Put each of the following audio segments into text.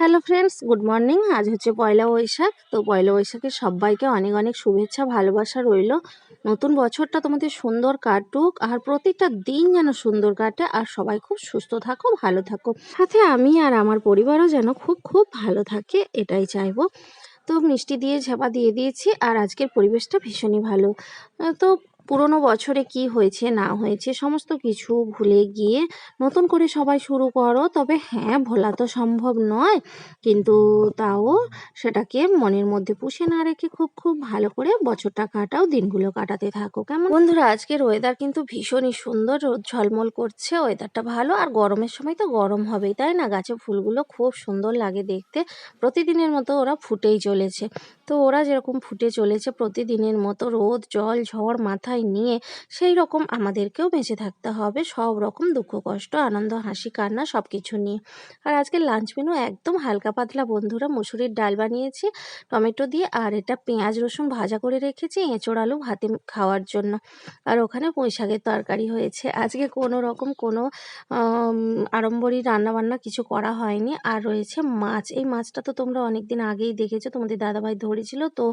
Hello friends, good morning. আজ হচ্ছে পয়লা বৈশাখ। তো পয়লা বৈশাখে সবাইকে অনেক অনেক শুভেচ্ছা ভালোবাসা রইল। নতুন বছরটা তোমাদের সুন্দর কাটুক, আর প্রতিটা দিন যেন সুন্দর কাটে, আর সবাই খুব সুস্থ থাকো, ভালো থাকো। সাথে আমি আর আমার পরিবারও যেন খুব খুব ভালো থাকে, এটাই চাইবো। তো মিষ্টি দিয়ে ঝাপা দিয়ে দিয়েছি, আর আজকের পরিবেশটা ভীষণই ভালো। তো পুরনো বছরে কি হয়েছে না হয়েছে সমস্ত কিছু ভুলে গিয়ে নতুন করে সবাই শুরু করো। তবে হ্যাঁ, ভোলা তো সম্ভব নয়, কিন্তু তাও সেটাকে মনের মধ্যে পুষে না রেখে খুব খুব ভালো করে বছরটা কাটাও, দিনগুলো কাটাতে থাকো। কেমন বন্ধুরা? আজকের ওয়েদার কিন্তু ভীষণই সুন্দর, রোদ ঝলমল করছে, ওয়েদারটা ভালো। আর গরমের সময় তো গরম হবেই, তাই না? গাছে ফুলগুলো খুব সুন্দর লাগে দেখতে, প্রতিদিনের মতো ওরা ফুটেই চলেছে। তো ওরা যেরকম ফুটে চলেছে প্রতিদিনের মতো রোদ জল ঝড় মাথায় নিয়ে, সেই রকম আমাদেরকেও বেঁচে থাকতে হবে, সব রকম দুঃখ কষ্ট আনন্দ হাসি কান্না সব কিছু নিয়ে। আর আজকে লাঞ্চ মেনু একদম হালকা পাতলা বন্ধুরা, মুসুরির ডাল বানিয়েছি টমেটো দিয়ে, আর এটা পেঁয়াজ রসুন ভাজা করে রেখেছি এঁচোড় আলু ভাতে খাওয়ার জন্য। আর ওখানে পুঁই শাকের তরকারি হয়েছে। আজকে কোনো রকম কোনো আড়ম্বরী রান্নাবান্না কিছু করা হয়নি। আর রয়েছে মাছ। এই মাছটা তো তোমরা অনেক দিন আগেই দেখেছো, তোমাদের দাদাভাই ধরেছিল, তো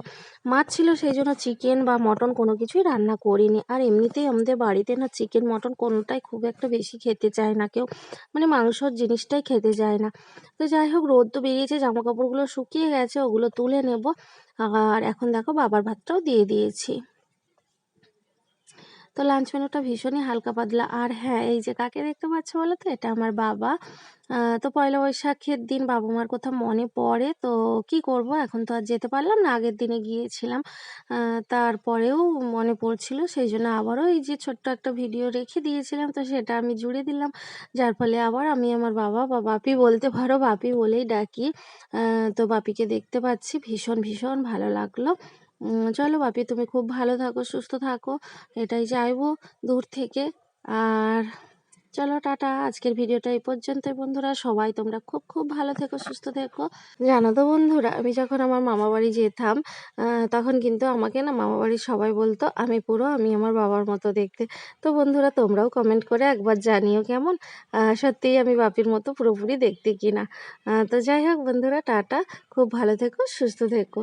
মাছ ছিল সেই জন্য চিকেন বা মটন কোনো কিছুই রান্না করিনি। আর এমনিতেই আমাদের বাড়িতে না চিকেন মটন কোনোটাই খুব একটা বেশি খেতে চায় না কেউ, মানে মাংসর জিনিসটাই খেতে যায় না। তো যাই হোক, রোদ তো বেরিয়েছে, জামা কাপড়গুলো শুকিয়ে গেছে, ওগুলো তুলে নেব। আর এখন দেখো বাবার ভাতটাও দিয়ে দিয়েছি। তো লাঞ্চ মেনুটা ভীষণই হালকা পাতলা। আর হ্যাঁ, এই যে কাকে দেখতে পাচ্ছ বলো তো, এটা আমার বাবা। তো পয়লা বৈশাখের দিন বাবা মার কথা মনে পড়ে। তো কি করব, এখন তো আর যেতে পারলাম না, আগের দিনে গিয়েছিলাম। তারপরেও মনে পড়ছিল, সেই জন্য আবারও এই যে ছোট্ট একটা ভিডিও রেখে দিয়েছিলাম, তো সেটা আমি জুড়ে দিলাম। যার ফলে আবার আমি আমার বাবা বা বাপি বলতে পারো, বাপি বলেই ডাকি। তো বাপিকে দেখতে পাচ্ছি, ভীষণ ভীষণ ভালো লাগলো। চলো বাপি, তুমি খুব ভালো থাকো, সুস্থ থাকো, এটাই চাইবো দূর থেকে। আর চলো টাটা, আজকের ভিডিওটা এই পর্যন্তই বন্ধুরা। সবাই তোমরা খুব খুব ভালো থেকো, সুস্থ থেকো। জানো তো বন্ধুরা, আমি যখন আমার মামা বাড়ি যেতাম, তখন কিন্তু আমাকে না মামা বাড়ির সবাই বলতো আমি আমার বাবার মতো দেখতে। তো বন্ধুরা, তোমরাও কমেন্ট করে একবার জানিও কেমন সত্যিই আমি বাপির মতো পুরোপুরি দেখতে কিনা। তো যাই হোক বন্ধুরা, টাটা, খুব ভালো থেকো, সুস্থ থেকো।